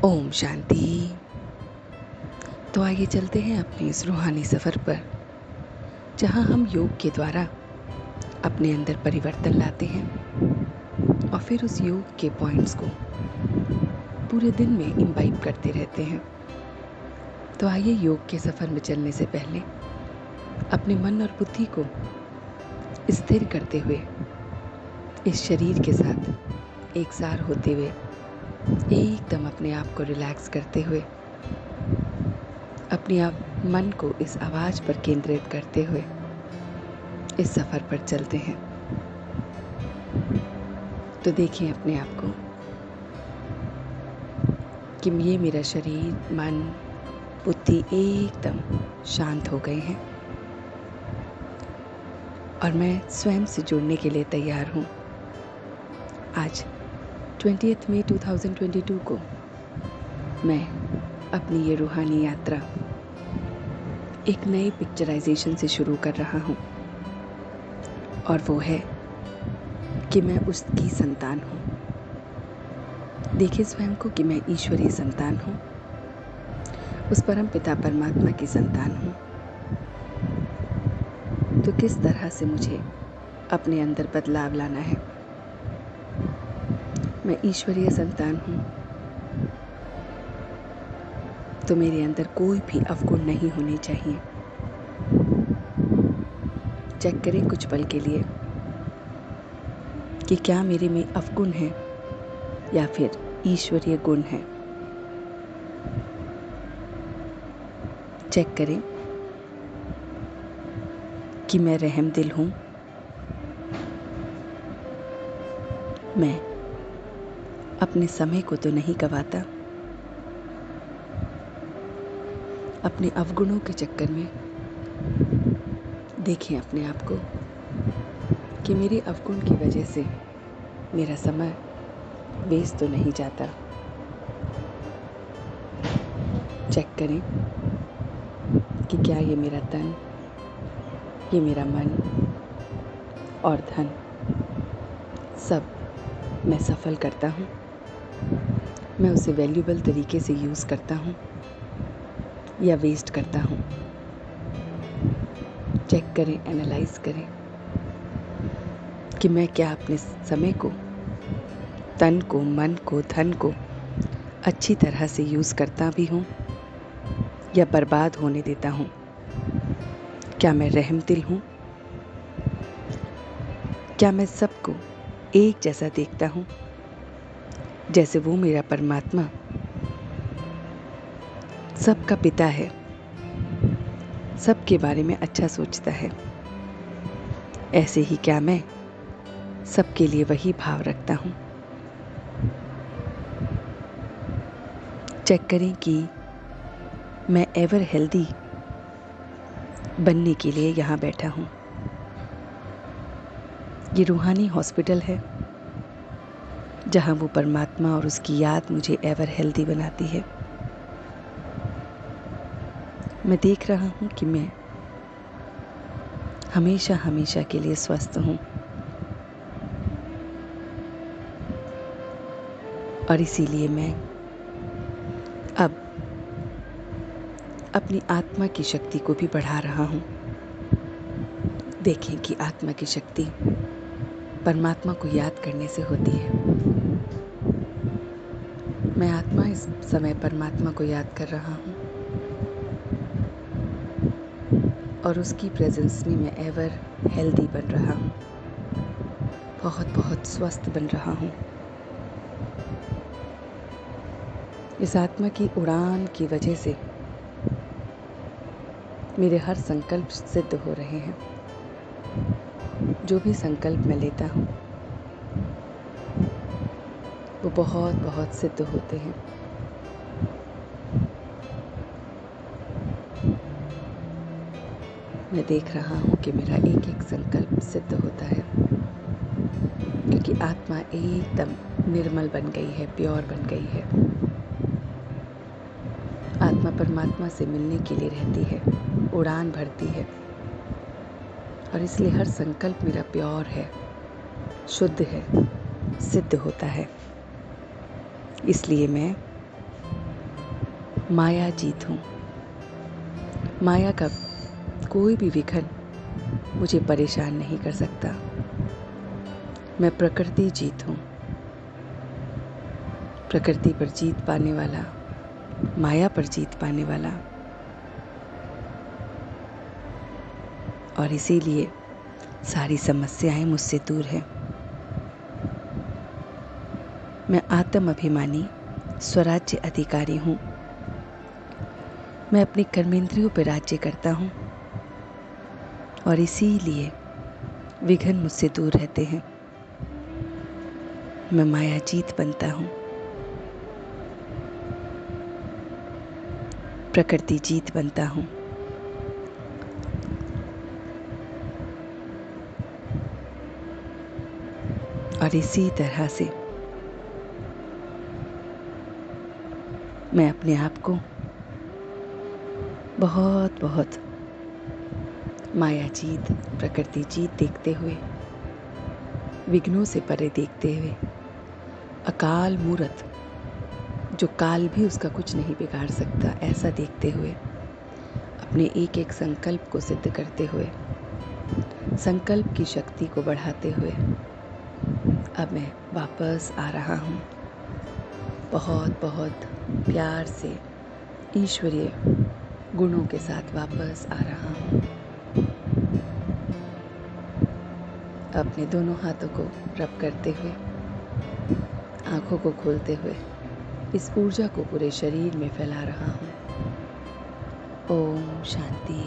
ओम शांति। तो आइए चलते हैं अपने इस रूहानी सफ़र पर, जहाँ हम योग के द्वारा अपने अंदर परिवर्तन लाते हैं और फिर उस योग के पॉइंट्स को पूरे दिन में इम्बाइब करते रहते हैं। तो आइए योग के सफ़र में चलने से पहले अपने मन और बुद्धि को स्थिर करते हुए इस शरीर के साथ एकसार होते हुए एकदम अपने आप को रिलैक्स करते हुए अपने आप मन को इस आवाज़ पर केंद्रित करते हुए इस सफ़र पर चलते हैं। तो देखें अपने आप को कि ये मेरा शरीर, मन, बुद्धि एकदम शांत हो गए हैं और मैं स्वयं से जुड़ने के लिए तैयार हूँ। आज 20 मई 2022 को मैं अपनी ये रूहानी यात्रा एक नए पिक्चराइजेशन से शुरू कर रहा हूँ और वो है कि मैं उसकी संतान हूँ। देखिए स्वयं को कि मैं ईश्वरीय संतान हूँ, उस परम पिता परमात्मा की संतान हूँ। तो किस तरह से मुझे अपने अंदर बदलाव लाना है। मैं ईश्वरीय संतान हूँ तो मेरे अंदर कोई भी अवगुण नहीं होने चाहिए। चेक करें कुछ पल के लिए कि क्या मेरे में अवगुण है या फिर ईश्वरीय गुण है। चेक करें कि मैं रहमदिल हूँ, मैं अपने समय को तो नहीं गवाता अपने अवगुणों के चक्कर में। देखें अपने आप को कि मेरे अवगुण की वजह से मेरा समय वेस्ट तो नहीं जाता। चेक करें कि क्या ये मेरा तन, ये मेरा मन और धन सब मैं सफल करता हूँ, मैं उसे वैल्यूएबल तरीके से यूज़ करता हूँ या वेस्ट करता हूँ। चेक करें, एनालाइज करें कि मैं क्या अपने समय को, तन को, मन को, धन को अच्छी तरह से यूज़ करता भी हूँ या बर्बाद होने देता हूँ। क्या मैं रहमदिल हूँ, क्या मैं सबको एक जैसा देखता हूँ जैसे वो मेरा परमात्मा सबका पिता है, सबके बारे में अच्छा सोचता है। ऐसे ही क्या मैं सबके लिए वही भाव रखता हूँ। चेक करें कि मैं एवर हेल्दी बनने के लिए यहाँ बैठा हूँ। ये रूहानी हॉस्पिटल है जहाँ वो परमात्मा और उसकी याद मुझे एवर हेल्दी बनाती है। मैं देख रहा हूँ कि मैं हमेशा हमेशा के लिए स्वस्थ हूँ और इसीलिए मैं अब अपनी आत्मा की शक्ति को भी बढ़ा रहा हूँ। देखें कि आत्मा की शक्ति परमात्मा को याद करने से होती है। मैं आत्मा इस समय परमात्मा को याद कर रहा हूँ और उसकी प्रेजेंस में मैं एवर हेल्दी बन रहा हूँ, बहुत बहुत स्वस्थ बन रहा हूँ। इस आत्मा की उड़ान की वजह से मेरे हर संकल्प सिद्ध हो रहे हैं। जो भी संकल्प मैं लेता हूँ वो बहुत बहुत सिद्ध होते हैं। मैं देख रहा हूँ कि मेरा एक एक संकल्प सिद्ध होता है क्योंकि आत्मा एकदम निर्मल बन गई है, प्योर बन गई है। आत्मा परमात्मा से मिलने के लिए रहती है, उड़ान भरती है और इसलिए हर संकल्प मेरा प्योर है, शुद्ध है, सिद्ध होता है। इसलिए मैं माया जीत हूँ। माया का कोई भी विघन मुझे परेशान नहीं कर सकता। मैं प्रकृति जीत हूँ। प्रकृति पर जीत पाने वाला, माया पर जीत पाने वाला, और इसीलिए सारी समस्याएं मुझसे दूर हैं। मैं आत्म अभिमानी स्वराज्य अधिकारी हूँ। मैं अपने कर्मेंद्रियों पर राज्य करता हूँ और इसीलिए विघन मुझसे दूर रहते हैं। मैं माया जीत बनता हूँ। प्रकृति जीत बनता हूँ। और इसी तरह से मैं अपने आप को बहुत बहुत माया जीत, प्रकृति जीत देखते हुए, विघ्नों से परे देखते हुए, अकाल मूरत जो काल भी उसका कुछ नहीं बिगाड़ सकता, ऐसा देखते हुए, अपने एक एक संकल्प को सिद्ध करते हुए, संकल्प की शक्ति को बढ़ाते हुए अब मैं वापस आ रहा हूँ। बहुत बहुत प्यार से ईश्वरीय गुणों के साथ वापस आ रहा हूँ। अपने दोनों हाथों को रब करते हुए, आंखों को खोलते हुए इस ऊर्जा को पूरे शरीर में फैला रहा हूँ। ओम शांति।